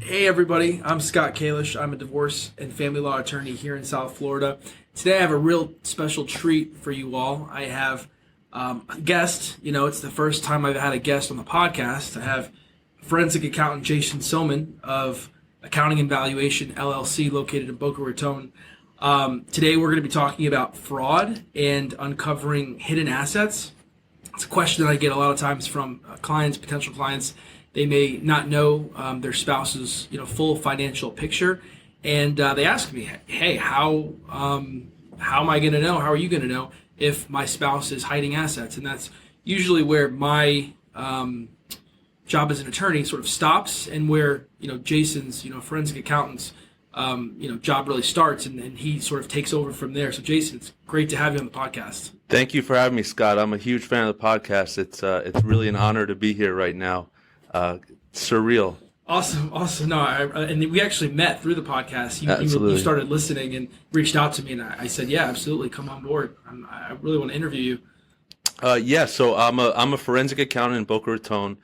Hey everybody, I'm Scott Kalish. I'm a divorce and family law attorney here in South Florida. Today I have a real special treat for you all. I have a guest. It's the first time I've had a guest on the podcast. I have forensic accountant Jason Soman of Accounting and Valuation LLC located in Boca Raton. Today we're going to be talking about fraud and uncovering hidden assets. It's a question that I get a lot of times from clients, potential clients. They may not know their spouse's full financial picture, and they ask me, "Hey, how am I going to know? How are you going to know if my spouse is hiding assets?" And that's usually where my job as an attorney sort of stops, and where Jason's forensic accountant's job really starts, and he sort of takes over from there. So, Jason, it's great to have you on the podcast. Thank you for having me, Scott. I'm a huge fan of the podcast. It's really an honor to be here right now. Surreal. Awesome. No, and we actually met through the podcast. You started listening and reached out to me, and I said, "Yeah, absolutely, come on board. I really want to interview you." So I'm a forensic accountant in Boca Raton.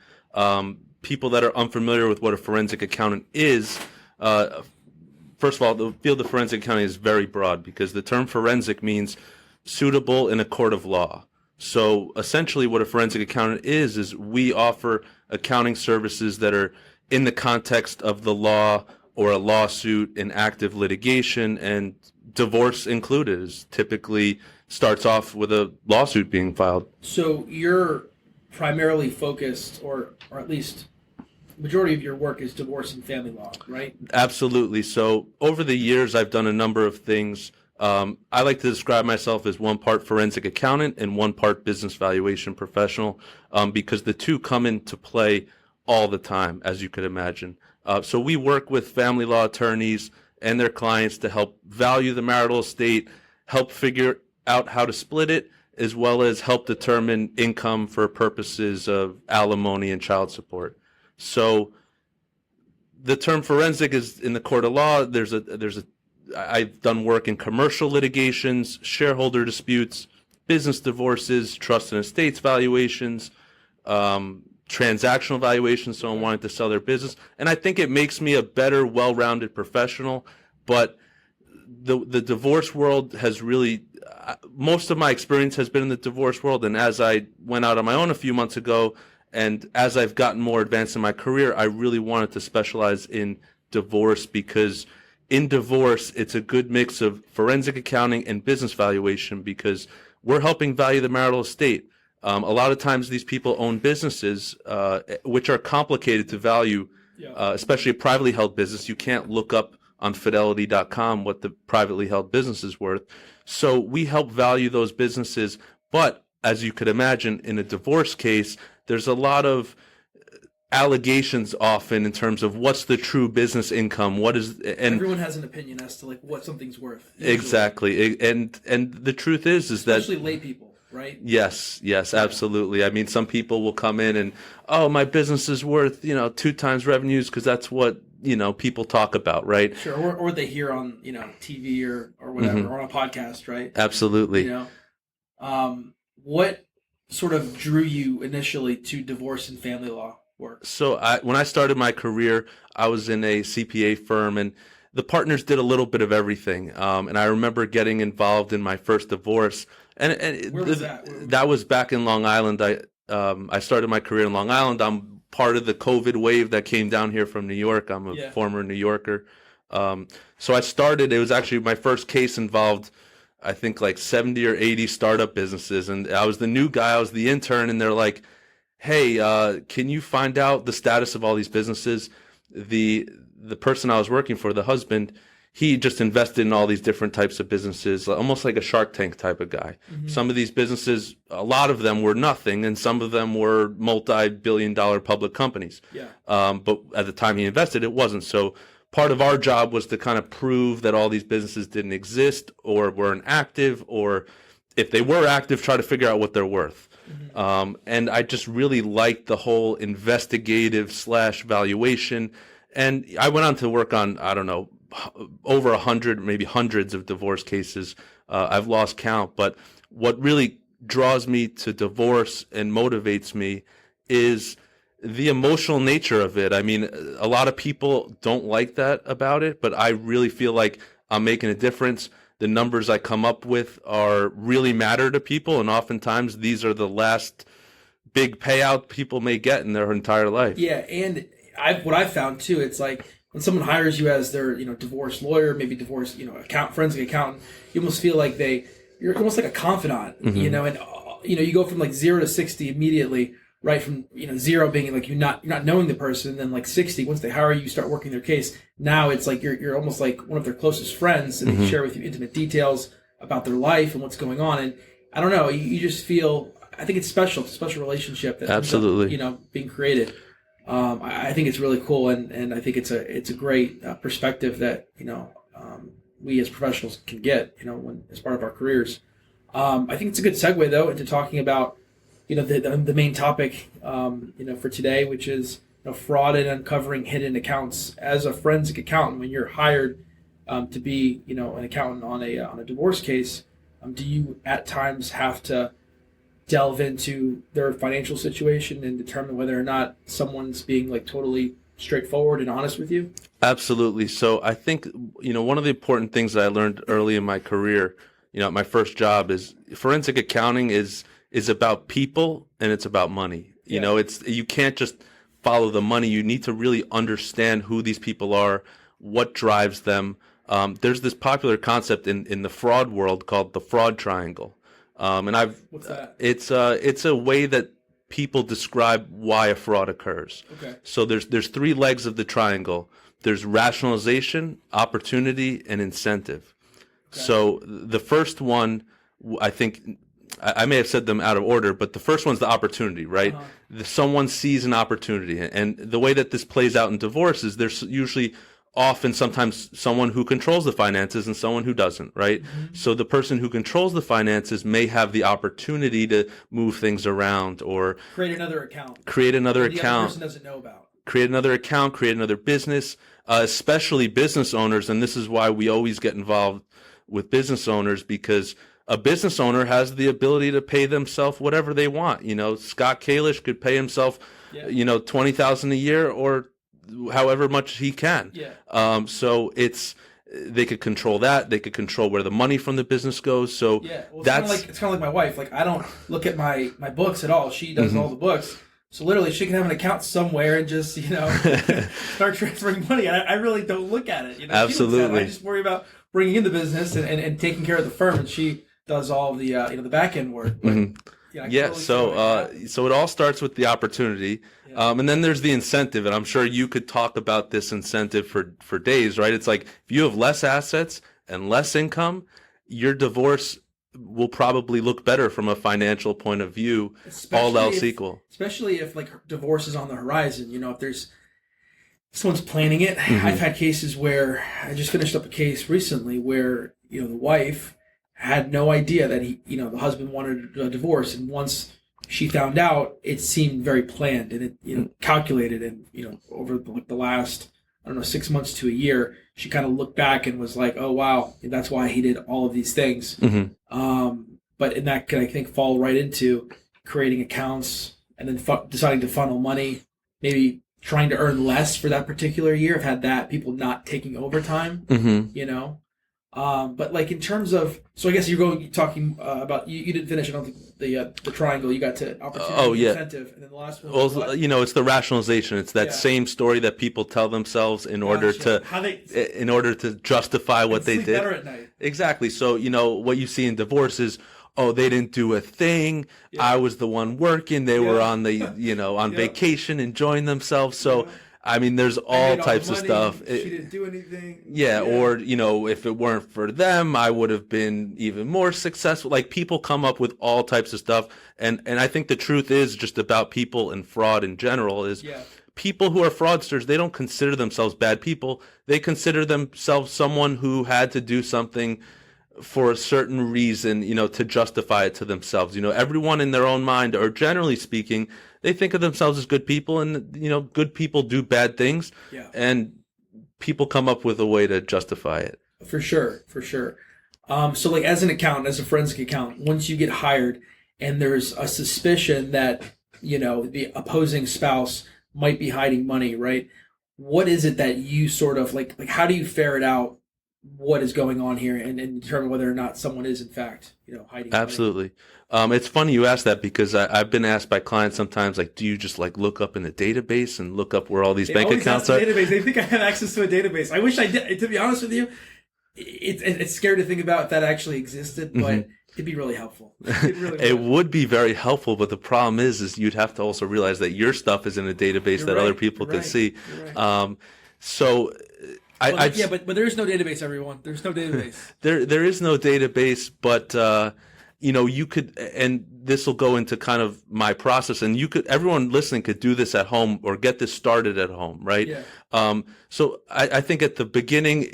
People that are unfamiliar with what a forensic accountant is, first of all, the field of forensic accounting is very broad because the term forensic means suitable in a court of law. So essentially what a forensic accountant is we offer accounting services that are in the context of the law or a lawsuit in active litigation, and divorce included is typically starts off with a lawsuit being filed. So you're primarily focused, or at least majority of your work is divorce and family law, right? Absolutely. So over the years, I've done a number of things. I like to describe myself as one part forensic accountant and one part business valuation professional, because the two come into play all the time, as you could imagine. So we work with family law attorneys and their clients to help value the marital estate, help figure out how to split it, as well as help determine income for purposes of alimony and child support. So the term forensic is in the court of law. I've done work in commercial litigations, shareholder disputes, business divorces, trust and estates valuations, transactional valuations, someone wanting to sell their business. And I think it makes me a better, well-rounded professional. But the divorce world has really, most of my experience has been in the divorce world. And as I went out on my own a few months ago, and as I've gotten more advanced in my career, I really wanted to specialize in divorce, because in divorce, it's a good mix of forensic accounting and business valuation, because we're helping value the marital estate. A lot of times these people own businesses, which are complicated to value, especially a privately held business. You can't look up on fidelity.com what the privately held business is worth. So we help value those businesses. But as you could imagine, in a divorce case, there's a lot of allegations often in terms of what's the true business income, and everyone has an opinion as to what something's worth. Usually. Exactly. And the truth is especially lay people, right? Yes, absolutely. I mean, some people will come in and, my business is worth, 2 times revenues, because that's what, people talk about, right? Sure. Or they hear on, TV or whatever, or on a podcast, right? Absolutely. What sort of drew you initially to divorce and family law work? So when I started my career, I was in a CPA firm, and the partners did a little bit of everything. And I remember getting involved in my first divorce. And where was that? That was back in Long Island. I started my career in Long Island. I'm part of the COVID wave that came down here from New York. I'm a former New Yorker. So I started, it was actually my first case involved, I think, like 70 or 80 startup businesses. And I was the new guy, I was the intern, and they're like, "Hey, can you find out the status of all these businesses?" The person I was working for, the husband, he just invested in all these different types of businesses, almost like a Shark Tank type of guy. Mm-hmm. Some of these businesses, a lot of them were nothing, and some of them were multi-billion-dollar public companies. Yeah. But at the time he invested, it wasn't. So part of our job was to kind of prove that all these businesses didn't exist or weren't active, or if they were active, try to figure out what they're worth. Mm-hmm. And I just really liked the whole investigative / valuation. And I went on to work on, I don't know, over 100, maybe hundreds of divorce cases. I've lost count. But what really draws me to divorce and motivates me is the emotional nature of it. I mean, a lot of people don't like that about it, but I really feel like I'm making a difference. The numbers I come up with are really matter to people, and oftentimes these are the last big payout people may get in their entire life. Yeah, and what I've found too, it's like when someone hires you as their divorce lawyer, maybe divorce forensic accountant, you almost feel like you're almost like a confidant, and you go from like 0 to 60 immediately, right? From 0 being like you're not knowing the person, and then like 60 once they hire you, you start working their case. Now it's like you're almost like one of their closest friends, and they share with you intimate details about their life and what's going on. And I don't know, you just feel, I think it's special. It's a special relationship that absolutely being created. I think it's really cool, and I think it's a great perspective that we as professionals can get when as part of our careers. I think it's a good segue though into talking about the main topic for today, which is fraud and uncovering hidden accounts. As a forensic accountant, when you're hired to be an accountant on a divorce case, do you at times have to delve into their financial situation and determine whether or not someone's being like totally straightforward and honest with you? Absolutely. So I think one of the important things that I learned early in my career, my first job, is forensic accounting is about people and it's about money. You can't just follow the money. You need to really understand who these people are, what drives them. There's this popular concept in the fraud world called the fraud triangle. What's that? It's a way that people describe why a fraud occurs. Okay. So there's 3 legs of the triangle. There's rationalization, opportunity, and incentive. Okay. So the first one, I think I may have said them out of order, but the first one's the opportunity, right? Someone sees an opportunity, and the way that this plays out in divorce is there's usually sometimes someone who controls the finances and someone who doesn't, right? Mm-hmm. So the person who controls the finances may have the opportunity to move things around or create another account. The other person doesn't know about. Create another account, create another business, especially business owners. And this is why we always get involved with business owners, because a business owner has the ability to pay themselves whatever they want. Scott Kalish could pay himself, $20,000 a year or however much he can. Yeah. So they could control that. They could control where the money from the business goes. So yeah, well, it's kind of like my wife. Like I don't look at my books at all. She does all the books. So literally, she can have an account somewhere and just start transferring money. And I really don't look at it. Absolutely. I just worry about bringing in the business and taking care of the firm, and she does all the the back end work. But, so it all starts with the opportunity, and then there's the incentive, and I'm sure you could talk about this incentive for days, right? It's like if you have less assets and less income, your divorce will probably look better from a financial point of view, all else equal. Especially if like divorce is on the horizon, if someone's planning it. Mm-hmm. I've had cases where I just finished up a case recently where the wife had no idea that the husband wanted a divorce, and once she found out, it seemed very planned and it calculated, and over the last 6 months to a year, she kind of looked back and was like, oh wow, that's why he did all of these things. Mm-hmm. But in that could, I think, fall right into creating accounts and then deciding to funnel money, maybe trying to earn less for that particular year. I've had that, people not taking overtime. Mm-hmm. But like in terms of, so I guess you're talking about, you didn't finish, I don't think, the triangle. You got to opportunity, incentive, and then the last one. Well, it's the rationalization. It's that same story that people tell themselves in order to justify what they did. Better at night. Exactly. So what you see in divorce is, oh, they didn't do a thing. Yeah. I was the one working. They were on the on vacation, enjoying themselves. So. Yeah. I mean, there's all types of stuff. She didn't do anything. Yeah, or, if it weren't for them, I would have been even more successful. Like, people come up with all types of stuff. And I think the truth is just about people and fraud in general is people who are fraudsters, they don't consider themselves bad people. They consider themselves someone who had to do something for a certain reason, to justify it to themselves. Everyone in their own mind, or generally speaking, they think of themselves as good people, and, good people do bad things, and people come up with a way to justify it. For sure. So like as an accountant, as a forensic accountant, once you get hired and there's a suspicion that the opposing spouse might be hiding money, right? What is it that you sort of like how do you ferret out what is going on here and determine whether or not someone is in fact, hiding money? Absolutely. It's funny you asked that because I've been asked by clients sometimes, like, do you just like look up in the database and look up where all these bank accounts are? Database. They think I have access to a database. I wish I did. To be honest with you, it's scary to think about if that actually existed, but it'd be really helpful. It would be very helpful, but the problem is you'd have to also realize that your stuff is in a database that other people can see. Right. So but there is no database, everyone. There's no database. There is no database, but you could, and this will go into kind of my process, and everyone listening could do this at home or get this started at home, right? Yeah. So I think at the beginning,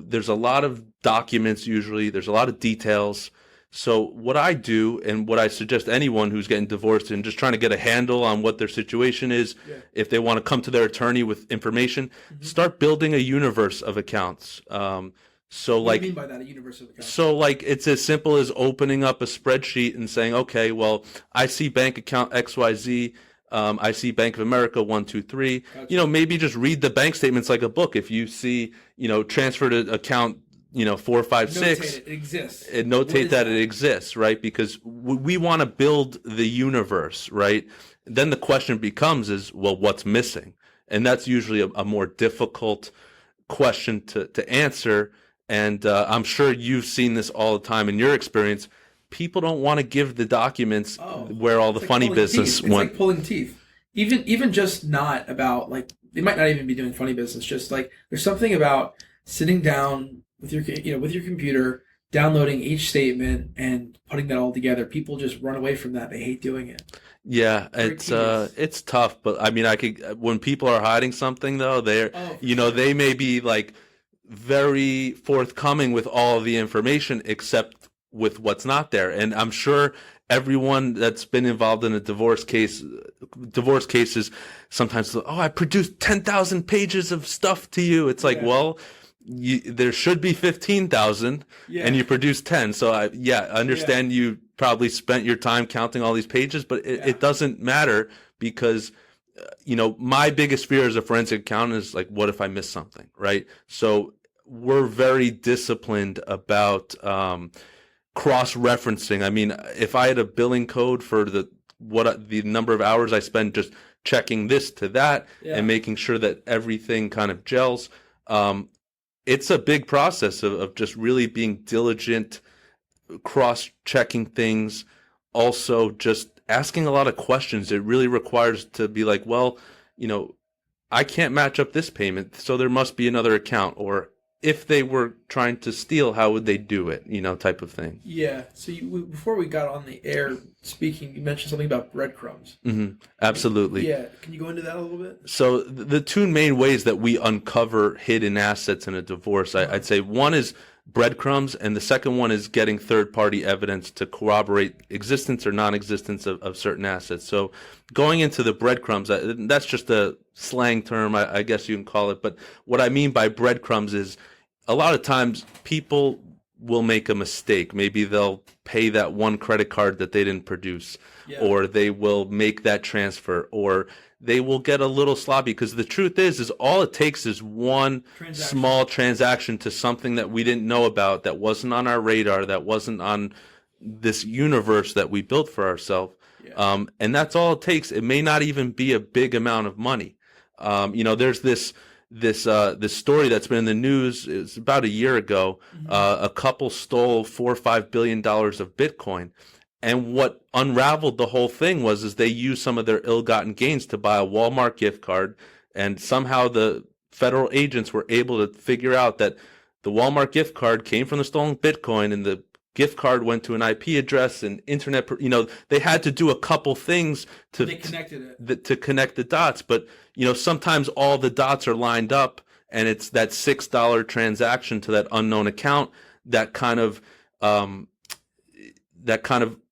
there's a lot of documents usually, there's a lot of details. So what I do and what I suggest anyone who's getting divorced and just trying to get a handle on what their situation is, if they want to come to their attorney with information, start building a universe of accounts. What do you mean by that, a universe of accounts? So it's as simple as opening up a spreadsheet and saying, okay, well, I see bank account XYZ. I see Bank of America 123. Gotcha. Maybe just read the bank statements like a book. If you see, transfer to account 456, it exists. Notate that it exists, right? Because we want to build the universe, right? Then the question becomes well, what's missing? And that's usually a more difficult question to answer. And I'm sure you've seen this all the time in your experience. People don't want to give the documents where all the funny business went. It's like pulling teeth. Even just not about they might not even be doing funny business. Just there's something about sitting down with your computer, downloading each statement and putting that all together. People just run away from that. They hate doing it. Yeah, it's tough, but I mean, when people are hiding something though, they may be very forthcoming with all of the information except with what's not there. And I'm sure everyone that's been involved in a divorce cases sometimes, I produced 10,000 pages of stuff to you. It's well, there should be 15,000 and you produced 10. So I understand you probably spent your time counting all these pages, but it doesn't matter because, my biggest fear as a forensic accountant is what if I miss something, right? So we're very disciplined about, cross-referencing. I mean, if I had a billing code for the number of hours I spend just checking this to that and making sure that everything kind of gels, it's a big process of just really being diligent, cross-checking things, also just asking a lot of questions. It really requires to be I can't match up this payment, so there must be another account. Or if they were trying to steal, how would they do it, type of thing. Yeah. So before we got on the air speaking, you mentioned something about breadcrumbs. Mm-hmm. Absolutely. Yeah. Can you go into that a little bit? So the two main ways that we uncover hidden assets in a divorce, I'd say one is breadcrumbs, and the second one is getting third-party evidence to corroborate existence or non-existence of certain assets. So going into the breadcrumbs, that's just a slang term, I guess you can call it. But what I mean by breadcrumbs is a lot of times people will make a mistake. Maybe they'll pay that one credit card that they didn't produce, or they will make that transfer, or they will get a little sloppy, because the truth is all it takes is one small transaction to something that we didn't know about, that wasn't on our radar, that wasn't on this universe that we built for ourselves. And that's all it takes. It may not even be a big amount of money. There's this story that's been in the news. It's about a year ago. A couple stole $4 or $5 billion of Bitcoin. And what unraveled the whole thing was they used some of their ill-gotten gains to buy a Walmart gift card, and somehow the federal agents were able to figure out that the Walmart gift card came from the stolen Bitcoin, and the gift card went to an IP address and internet. They had to do a couple things to to connect the dots. But sometimes all the dots are lined up, and it's that $6 transaction to that unknown account that kind of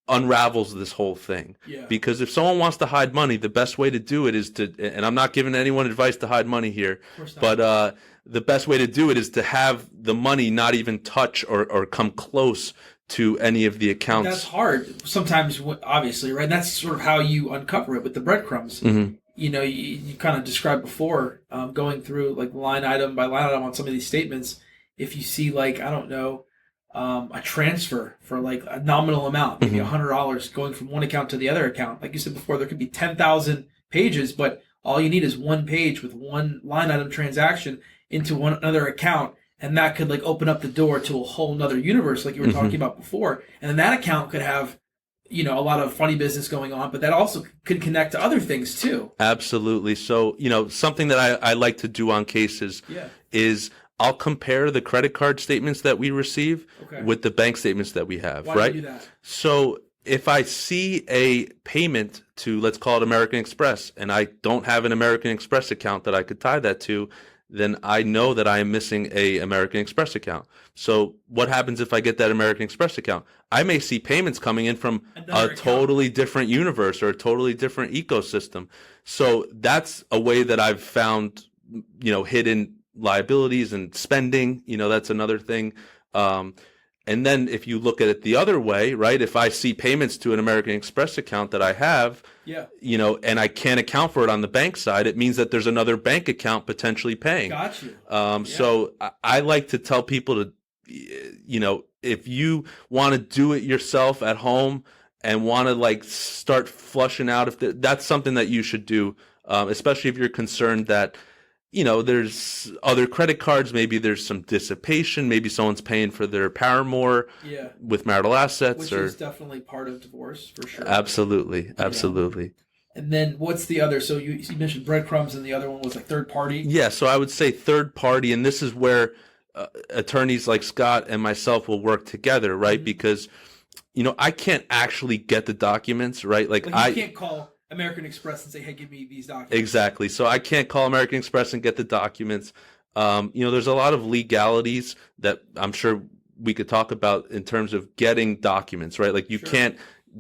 unravels this whole thing. Because if someone wants to hide money, the best way to do it is and I'm not giving anyone advice to hide money here, but the best way to do it is to have the money not even touch or come close to any of the And accounts. that's hard sometimes, obviously, right? And that's sort of how you uncover it with the breadcrumbs. Mm-hmm. You kind of described before, going through like line item by line item on some of these statements. If you see like, I don't know, a transfer for like a nominal amount, maybe $100 going from one account to the other account. Like you said before, there could be 10,000 pages, but all you need is one page with one line item transaction into another account. And that could like open up the door to a whole nother universe, like you were talking about before. And then that account could have, a lot of funny business going on, but that also could connect to other things too. Absolutely. So, something that I like to do on cases is I'll compare the credit card statements that we receive with the bank statements that we have, Why right? do you do that? So if I see a payment to, let's call it American Express, and I don't have an American Express account that I could tie that to, then I know that I am missing a American Express account. So what happens if I get that American Express account? I may see payments coming in from a totally different universe or a totally different ecosystem. So that's a way that I've found, hidden liabilities and spending. That's another thing. And then if you look at it the other way, right? If I see payments to an American Express account that I have, and I can't account for it on the bank side, it means that there's another bank account potentially paying. Got you. So I like to tell people to, if you want to do it yourself at home and want to like start flushing out, that's something that you should do, especially if you're concerned that, there's other credit cards, maybe there's some dissipation, maybe someone's paying for their paramour with marital assets. Which is definitely part of divorce, for sure. Absolutely. And then what's the other? So you mentioned breadcrumbs, and the other one was like third party? Yeah, so I would say third party, and this is where attorneys like Scott and myself will work together, right? Because, I can't actually get the documents, right? Like you can't call American Express and say, hey, give me these documents. Exactly. So I can't call American Express and get the documents. There's a lot of legalities that I'm sure we could talk about in terms of getting documents, right? Like you can't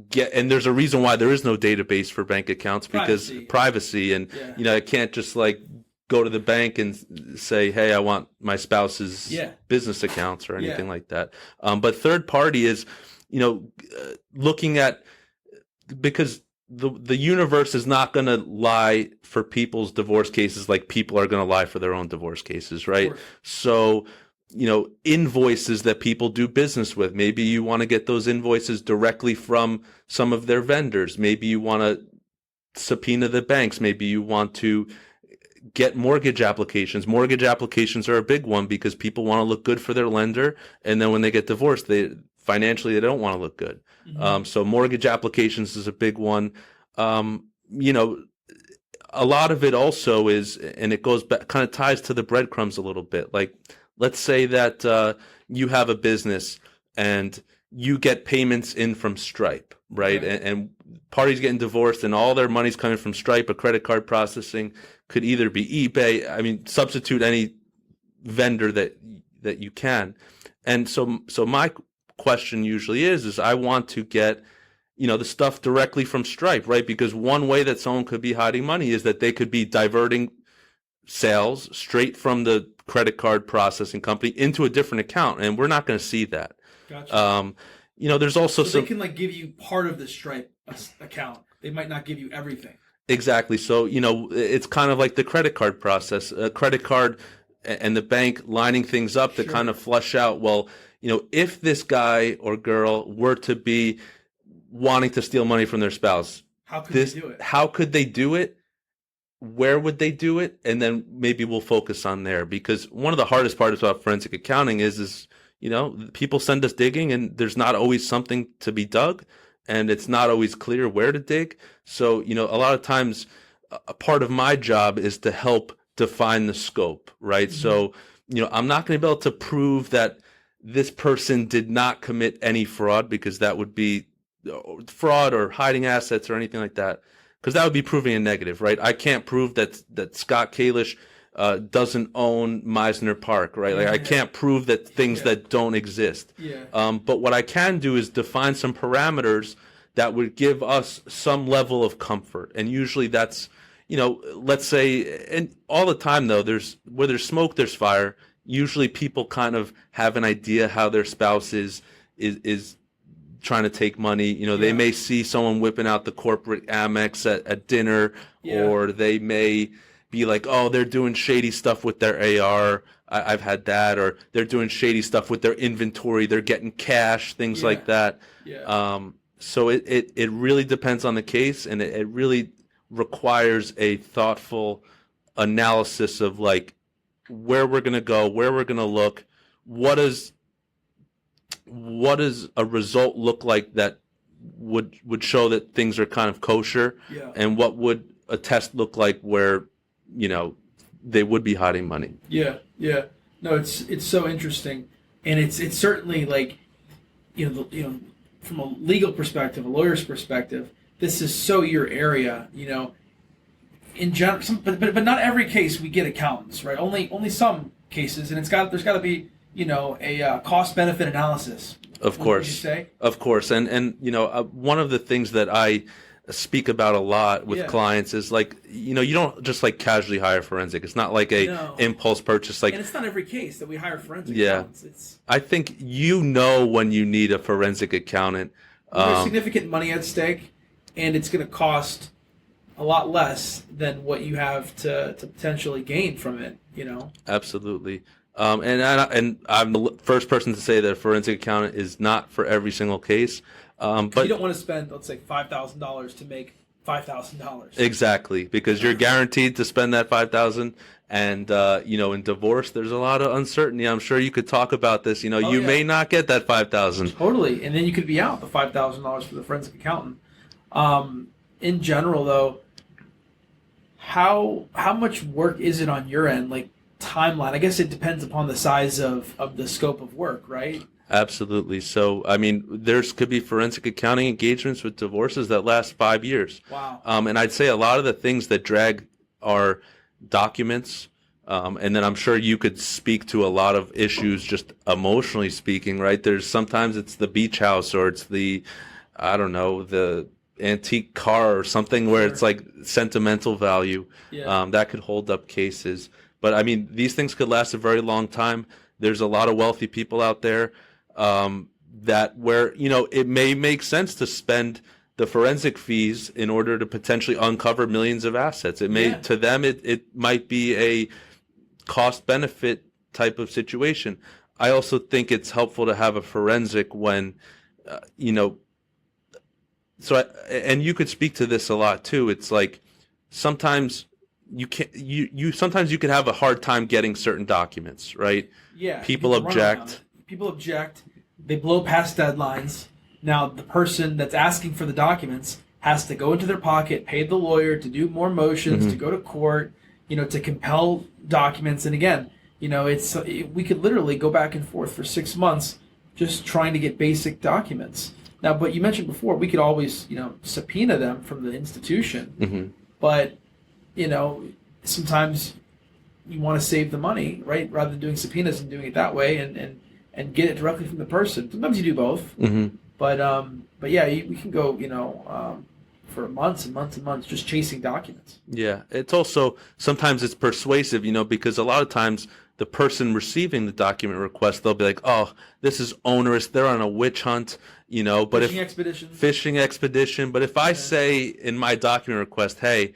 get, and there's a reason why there is no database for bank accounts because privacy. And, I can't just like go to the bank and say, hey, I want my spouse's business accounts or anything like that. But third party is, looking at, because the universe is not going to lie for people's divorce cases like people are going to lie for their own divorce cases, right? So, invoices that people do business with, maybe you want to get those invoices directly from some of their vendors. Maybe you want to subpoena the banks. Maybe you want to get mortgage applications. Mortgage applications are a big one because people want to look good for their lender. And then when they get divorced, financially, they don't want to look good. So mortgage applications is a big one. A lot of it also is, and it goes back, kind of ties to the breadcrumbs a little bit. Like, let's say that you have a business and you get payments in from Stripe, right? And parties getting divorced and all their money's coming from Stripe, a credit card processing, could either be eBay. I mean, substitute any vendor that you can. And so my question usually is I want to get, the stuff directly from Stripe, right? Because one way that someone could be hiding money is that they could be diverting sales straight from the credit card processing company into a different account, and we're not going to see that. Gotcha. There's also they can like give you part of the Stripe account. They might not give you everything. Exactly. So, it's kind of like the credit card process, a credit card and the bank lining things up to kind of flush out, well, if this guy or girl were to be wanting to steal money from their spouse, how could they do it? How could they do it? Where would they do it? And then maybe we'll focus on there, because one of the hardest parts about forensic accounting is people send us digging and there's not always something to be dug, and it's not always clear where to dig. So, a lot of times a part of my job is to help define the scope, right? So, I'm not going to be able to prove that this person did not commit any fraud, because that would be fraud or hiding assets or anything like that, because that would be proving a negative, right? I can't prove that Scott Kalish doesn't own Meisner Park, right? Like I can't prove that things that don't exist. But what I can do is define some parameters that would give us some level of comfort. And usually that's, let's say, and all the time though, where there's smoke, there's fire. Usually people kind of have an idea how their spouse is trying to take money. You know, they may see someone whipping out the corporate Amex at dinner, or they may be like, oh, they're doing shady stuff with their AR. I've had that. Or they're doing shady stuff with their inventory. They're getting cash, things like that. So it really depends on the case, and it really requires a thoughtful analysis of like where we're going to go, where we're going to look, what does a result look like that would show that things are kind of kosher, and what would a test look like where, you know, they would be hiding money. No, it's so interesting, and it's certainly like, from a legal perspective, a lawyer's perspective, this is so your area, you know. In general, but not every case we get accountants, right? Only some cases, and there's got to be, you know, a cost benefit analysis. Of course, you say? Of course, and you know, one of the things that I speak about a lot with clients is like, you know, you don't just like casually hire forensic. It's not like a impulse purchase. Like, and it's not every case that we hire forensic accountants. I think you know when you need a forensic accountant. There's significant money at stake, and it's going to cost a lot less than what you have to potentially gain from it, you know? Absolutely. And I'm the first person to say that a forensic accountant is not for every single case. But you don't want to spend, let's say, $5,000 to make $5,000. Exactly, because you're guaranteed to spend that $5,000. And, you know, in divorce, there's a lot of uncertainty. I'm sure you could talk about this. You know, you may not get that $5,000. Totally. And then you could be out the $5,000 for the forensic accountant. In general, though, how much work is it on your end? Like, timeline? I guess it depends upon the size of the scope of work, right? Absolutely. So, I mean, could be forensic accounting engagements with divorces that last 5 years. Wow. And I'd say a lot of the things that drag are documents. And then I'm sure you could speak to a lot of issues just emotionally speaking, right? Sometimes it's the beach house, or it's the antique car or something where it's like sentimental value. That could hold up cases. But I mean, these things could last a very long time. There's a lot of wealthy people out there that where, you know, it may make sense to spend the forensic fees in order to potentially uncover millions of assets. It may, to them, it might be a cost benefit type of situation. I also think it's helpful to have a forensic when, you know, and you could speak to this a lot too. It's like sometimes you could have a hard time getting certain documents, right? Yeah. People object. They blow past deadlines. Now the person that's asking for the documents has to go into their pocket, pay the lawyer to do more motions, to go to court, you know, to compel documents. And again, you know, we could literally go back and forth for 6 months just trying to get basic documents. Now, but you mentioned before, we could always, you know, subpoena them from the institution. But, you know, sometimes you want to save the money, right? Rather than doing subpoenas and doing it that way and get it directly from the person. Sometimes you do both. But yeah, we can go, you know, for months and months and months just chasing documents. Yeah, it's also, sometimes it's persuasive, you know, because a lot of times the person receiving the document request, they'll be like, oh, this is onerous. They're on a witch hunt, you know. But fishing expedition. But if I say in my document request, hey,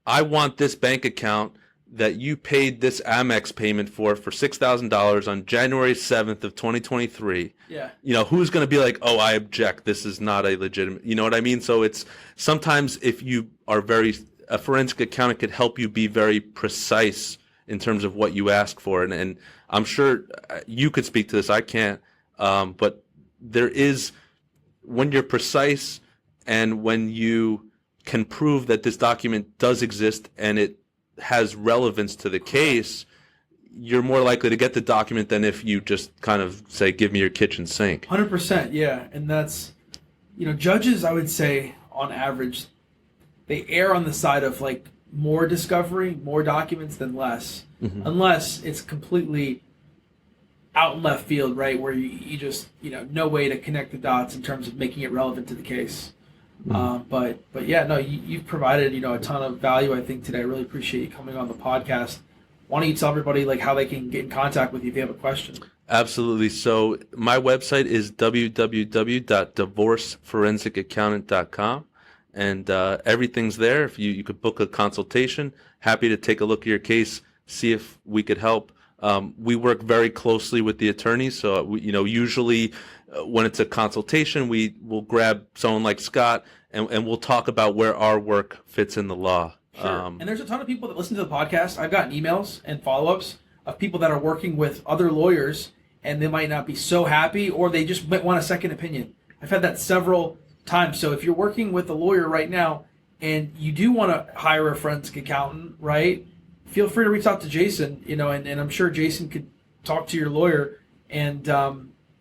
I want this bank account that you paid this Amex payment for $6,000 on January 7th of 2023. Yeah. You know, who's going to be like, oh, I object. This is not a legitimate, you know what I mean? So it's sometimes if you are a forensic accountant could help you be very precise in terms of what you ask for. And I'm sure you could speak to this. I can't. But there is, when you're precise and when you can prove that this document does exist and it has relevance to the case, you're more likely to get the document than if you just kind of say, give me your kitchen sink. 100%, yeah. And that's, you know, judges, I would say, on average, they err on the side of like more discovery, more documents than less, unless it's completely out in left field, right, where you just, you know, no way to connect the dots in terms of making it relevant to the case. But yeah, no, you've provided, you know, a ton of value, I think, today. I really appreciate you coming on the podcast. why don't you tell everybody like how they can get in contact with you if they have a question? Absolutely. So my website is www.divorceforensicaccountant.com, and everything's there. If you could book a consultation, happy to take a look at your case, see if we could help. We work very closely with the attorneys, so usually when it's a consultation, we will grab someone like Scott, and we'll talk about where our work fits in the law. Sure. And there's a ton of people that listen to the podcast. I've gotten emails and follow-ups of people that are working with other lawyers, and they might not be so happy, or they just might want a second opinion. I've had that several times. So if you're working with a lawyer right now and you do want to hire a forensic accountant, right, feel free to reach out to Jason, and I'm sure Jason could talk to your lawyer and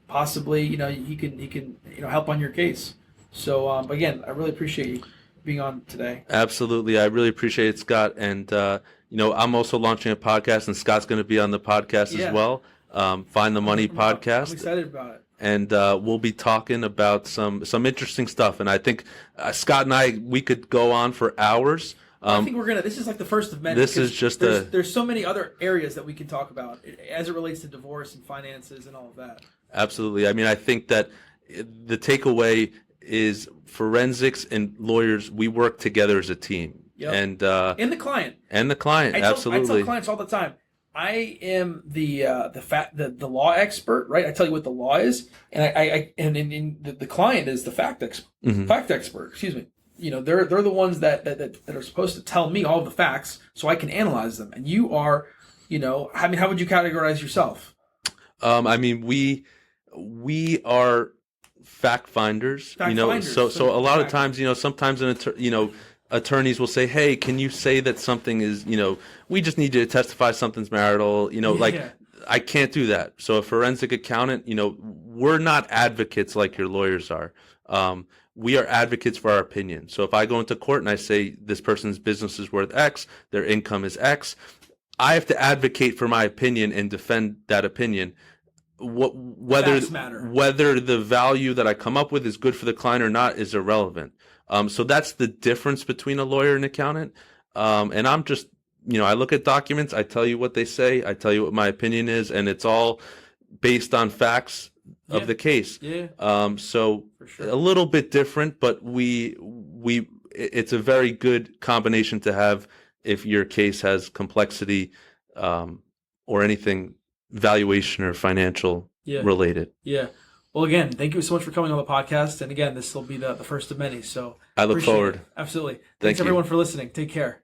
possibly, he can help on your case. So again, I really appreciate you being on today. Absolutely. I really appreciate it, Scott. And, I'm also launching a podcast, and Scott's going to be on the podcast as well. Find the Money podcast. I'm excited about it. And we'll be talking about some interesting stuff. And I think Scott and we could go on for hours. I think this is like the first of many. This is just there's so many other areas that we can talk about as it relates to divorce and finances and all of that. Absolutely. I mean, I think that the takeaway is forensics and lawyers, we work together as a team. Yep. And the client. Absolutely. I tell clients all the time, I am the law expert, right? I tell you what the law is, and the client is the fact expert. Excuse me. They're the ones that are supposed to tell me all the facts so I can analyze them. And you are, how would you categorize yourself? I mean, we are fact finders. So a lot of times, sometimes attorneys will say, hey, can you say that something is, we just need you to testify something's marital, I can't do that. So a forensic accountant, we're not advocates like your lawyers are. We are advocates for our opinion. So if I go into court and I say this person's business is worth X, their income is X, I have to advocate for my opinion and defend that opinion. Whether the value that I come up with is good for the client or not is irrelevant. So that's the difference between a lawyer and accountant. And I'm just, I look at documents, I tell you what they say, I tell you what my opinion is, and it's all based on facts of the case. Yeah. So for sure. A little bit different, but it's a very good combination to have if your case has complexity or anything valuation or financial related. Yeah. Well, again, thank you so much for coming on the podcast. And again, this will be the first of many. So I look forward. Absolutely. Thank Thanks you. everyone for listening. Take care.